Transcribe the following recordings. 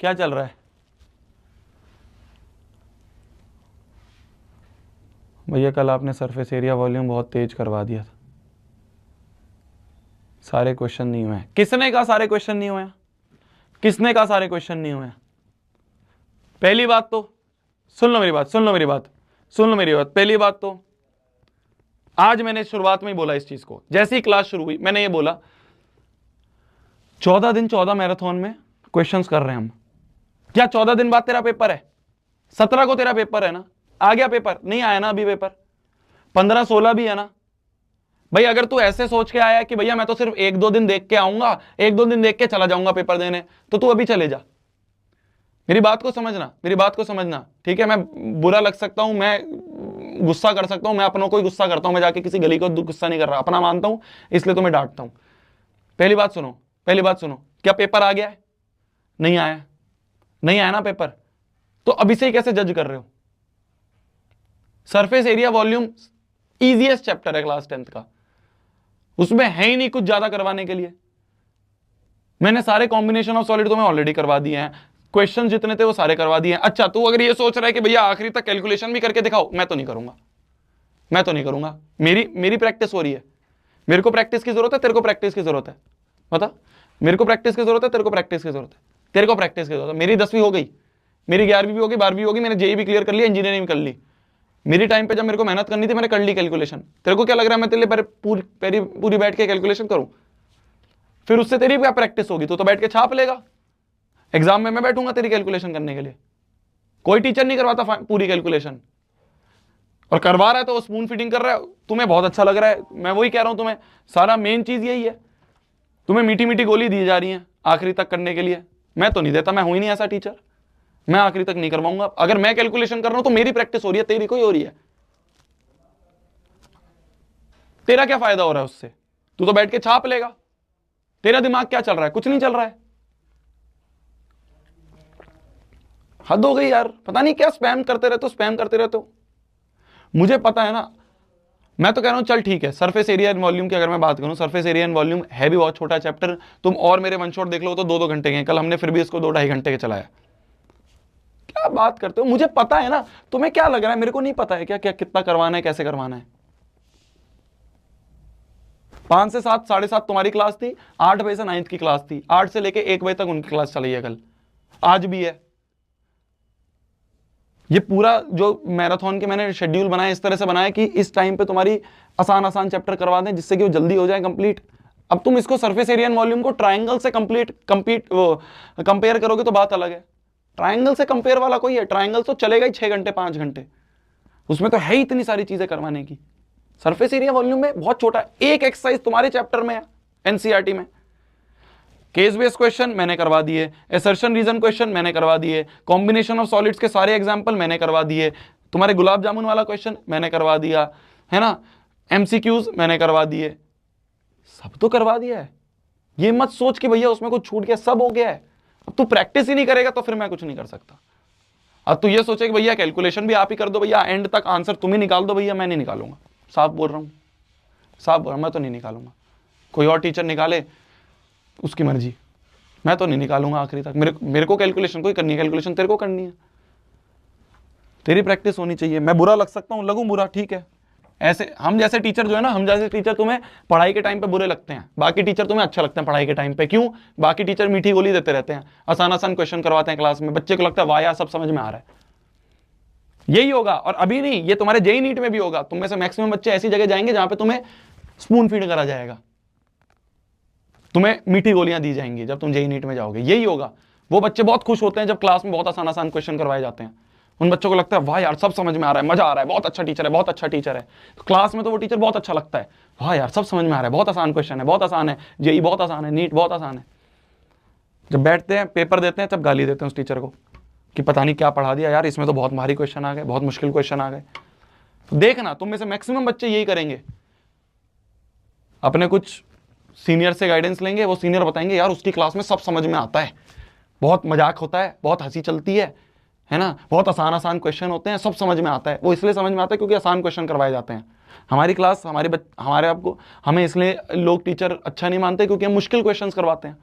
क्या चल रहा है भैया? कल आपने सरफेस एरिया वॉल्यूम बहुत तेज करवा दिया था, सारे क्वेश्चन नहीं हुए। किसने कहा सारे क्वेश्चन नहीं हुए? किसने कहा सारे क्वेश्चन नहीं हुए? पहली बात तो सुन लो मेरी बात, सुन लो मेरी बात, सुन लो मेरी बात। पहली बात तो आज मैंने शुरुआत में ही बोला इस चीज को, जैसे ही क्लास शुरू हुई मैंने ये बोला 14 दिन 14 मैराथन में क्वेश्चंस कर रहे हैं हम। क्या 14 दिन बाद तेरा पेपर है? 17 को तेरा पेपर है ना? आ गया पेपर? नहीं आया ना अभी पेपर? 15 16 भी है ना भाई? अगर तू ऐसे सोच के आया कि भैया मैं तो सिर्फ 1 2 दिन देख के आऊंगा, 1 2 दिन देख के चला जाऊंगा पेपर देने, तो तू अभी चले जा। मेरी बात को समझना, मेरी बात को समझना, ठीक है? मैं बुरा लग सकता हूं, मैं गुस्सा कर सकता हूं, मैं अपनों को ही गुस्सा करता हूं, मैं जाके किसी गली को गुस्सा नहीं कर रहा, अपना मानता हूं, इसलिए तो मैं डांटता हूं। पहली बात सुनो, पहली बात सुनो, क्या पेपर आ गया है? नहीं आया? नहीं आया ना पेपर, तो अभी से ही कैसे जज कर रहे हो? Surface area volume easiest chapter है क्लास 10th का, उसमें है ही नहीं कुछ ज्यादा करवाने के लिए। मैंने सारे कॉम्बिनेशन ऑफ सॉलिड तुम्हें ऑलरेडी करवा दिए हैं, क्वेश्चन जितने थे वो सारे करवा दिए हैं। अच्छा तू अगर ये सोच रहा है कि भैया आखिरी तक कैलकुलेशन भी करके दिखाओ, मैं तो नहीं करूंगा, मैं तो नहीं करूंगा। मेरी प्रैक्टिस हो रही है, मेरे को प्रैक्टिस की जरूरत है, तेरे को प्रैक्टिस की जरूरत है, बता? मेरे को प्रैक्टिस की जरूरत है, तेरे को प्रैक्टिस की जरूरत है, तेरे को प्रैक्टिस की जरूरत है। मेरी 10वीं हो गई, मेरी 11वीं भी होगी, 12वीं होगी, मैंने जेई भी क्लियर कर लिया, इंजीनियरिंग कर ली। मेरी टाइम पे जब मेरे को मेहनत करनी थी मैंने कर ली कैलकुलेशन। तेरे को क्या लग रहा है मैं तेरे लिए पूरी बैठ के कैलकुलेशन करूं? फिर उससे तेरी क्या प्रैक्टिस होगी? तो बैठ के छाप लेगा, एग्जाम में मैं बैठूंगा तेरी कैलकुलेशन करने के लिए। कोई टीचर नहीं करवाता पूरी कैलकुलेशन, और करवा रहा है तो वो स्पून फीडिंग कर रहा है। तुम्हें बहुत अच्छा लग रहा है, मैं वही कह रहा हूं तुम्हें, सारा मेन चीज यही है, तुम्हें मीठी मीठी गोली दी जा रही है आखिरी तक करने के लिए। मैं तो नहीं देता, मैं हूं ही नहीं ऐसा टीचर, मैं आखिरी तक नहीं करवाऊंगा। अगर मैं कैलकुलेशन कर रहा हूं तो मेरी प्रैक्टिस हो रही है, तेरी कोई हो रही है। तेरा क्या फायदा हो रहा है उससे? तू तो बैठ के छाप लेगा। तेरा दिमाग क्या चल रहा है? कुछ नहीं चल रहा है। हद हो गई यार, पता नहीं क्या स्पैम करते रहते हो, स्पैम करते रहते हो। मुझे पता है ना, मैं तो कह रहा हूं चल ठीक है, सरफेस एरिया एंड वॉल्यूम की अगर मैं बात करूं, सरफेस एरिया एंड वॉल्यूम है भी बहुत छोटा चैप्टर। तुम और मेरे वन शॉट देख लो तो 2-2 घंटे के, कल हमने फिर भी इसको 2-2.5 घंटे के चलाया। क्या बात करते हो? मुझे पता है ना, तुम्हें क्या लग रहा है मेरे को नहीं पता है क्या? क्या कितना करवाना है, कैसे करवाना है? 5 से 7, 7:30 तुम्हारी क्लास थी, 8 बजे से 9th की क्लास थी, 8 से लेके 1 बजे तक उनकी क्लास चली है कल, आज भी है। ये पूरा जो मैराथन के मैंने शेड्यूल बनाया इस तरह से बनाया कि इस टाइम पे तुम्हारी आसान आसान चैप्टर करवा दें, जिससे कि वो जल्दी हो जाए कंप्लीट। अब तुम इसको सरफेस एरिया एंड वॉल्यूम को ट्रायंगल से कंपेयर करोगे तो बात अलग है। ट्रायंगल से कंपेयर वाला कोई है? ट्रायंगल तो चलेगा ही 6 घंटे 5 घंटे, उसमें तो है ही इतनी सारी चीजें करवाने की। सरफेस एरिया वॉल्यूम में बहुत छोटा, एक एक्सरसाइज तुम्हारे चैप्टर में है एनसीईआरटी में, केस बेस्ड क्वेश्चन मैंने करवा दिए, एसर्शन रीजन क्वेश्चन मैंने करवा दिए, कॉम्बिनेशन ऑफ सॉलिड्स के सारे एग्जांपल मैंने करवा दिए, तुम्हारे गुलाब जामुन वाला क्वेश्चन मैंने करवा दिया है ना, एमसीक्यूज मैंने करवा दिए, सब तो करवा दिया है। ये मत सोच कि भैया उसमें कुछ छूट गया, सब हो गया है। अब तू प्रैक्टिस ही नहीं करेगा तो फिर मैं कुछ नहीं कर सकता। अब तू ये सोचे कि भैया कैलकुलेशन भी आप ही कर दो, भैया एंड तक आंसर तुम ही निकाल दो, भैया मैं नहीं निकालूंगा, साफ बोल रहा हूं, साफ बोल रहा हूं, मैं तो नहीं निकालूंगा। कोई और टीचर निकाले उसकी मर्जी, मैं तो नहीं निकालूंगा आखिरी तक। मेरे को कैलकुलेशन कोई करनी है, कैलकुलेशन तेरे को करनी है, तेरी प्रैक्टिस होनी चाहिए। मैं बुरा लग सकता हूं, लगूं बुरा, ठीक है। ऐसे हम जैसे टीचर जो है ना, हम जैसे टीचर तुम्हें पढ़ाई के टाइम पे बुरे लगते हैं, बाकी टीचर तुम्हें अच्छा लगते हैं पढ़ाई के टाइम पे। क्यों? बाकी टीचर मीठी गोली देते रहते हैं, आसान आसान क्वेश्चन करवाते हैं क्लास में, बच्चे को लगता है वाह यार सब समझ में आ रहा है। यही होगा, और अभी नहीं, ये तुम्हारे जेई नीट में भी होगा। तुम में से मैक्सिमम बच्चे ऐसी जगह जाएंगे जहां पे तुम्हें स्पून फीड करा जाएगा, तुम्हें मीठी गोलियां दी जाएंगी जब तुम जेई नीट में जाओगे। यही होगा। वो बच्चे बहुत खुश होते हैं जब क्लास में बहुत आसान आसान क्वेश्चन करवाए जाते हैं, उन बच्चों को लगता है वाह यार सब समझ में आ रहा है, मजा आ रहा है, बहुत अच्छा टीचर है, बहुत अच्छा टीचर है। तो क्लास में तो वो टीचर बहुत अच्छा लगता है, वाह यार सब समझ में आ रहा है, बहुत आसान क्वेश्चन है, बहुत आसान है, जेई बहुत आसान है, नीट बहुत आसान है। जब बैठते हैं पेपर देते हैं तब गाली देते हैं उस टीचर को कि पता नहीं क्या पढ़ा दिया यार, इसमें तो बहुत भारी क्वेश्चन आ गए, बहुत मुश्किल क्वेश्चन आ गए। तो देखना तुम में से मैक्सिमम बच्चे यही करेंगे, अपने कुछ सीनियर से गाइडेंस लेंगे, वो सीनियर बताएंगे यार उसकी क्लास में सब समझ में आता है, बहुत मजाक होता है, बहुत हंसी चलती है ना, बहुत आसान आसान क्वेश्चन होते हैं, सब समझ में आता है। वो इसलिए समझ में आता है क्योंकि आसान क्वेश्चन करवाए जाते हैं। हमारी क्लास हमारे आपको हमें इसलिए लोग टीचर अच्छा नहीं मानते क्योंकि हम मुश्किल क्वेश्चंस करवाते हैं।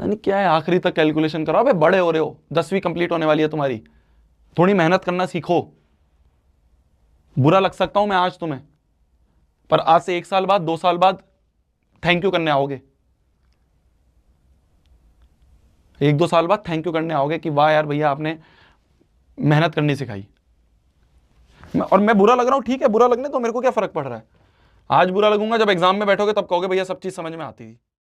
यानी क्या है, आखिरी तक कैलकुलेशन करो। अबे बड़े हो रहे हो, 10वीं कंप्लीट होने वाली है तुम्हारी, थोड़ी मेहनत करना सीखो। बुरा लग सकता हूं मैं आज तुम्हें, पर आज से 1 साल बाद, 2 साल बाद थैंक यू करने आओगे। 1-2 साल बाद थैंक यू करने आओगे कि वाह यार भैया आपने मेहनत करनी सिखाई। और मैं बुरा लग रहा हूं, ठीक है, बुरा लगने तो मेरे को क्या फर्क पड़ रहा है। आज बुरा लगूंगा, जब एग्जाम में बैठोगे तब कहोगे भैया सब चीज समझ में आती थी।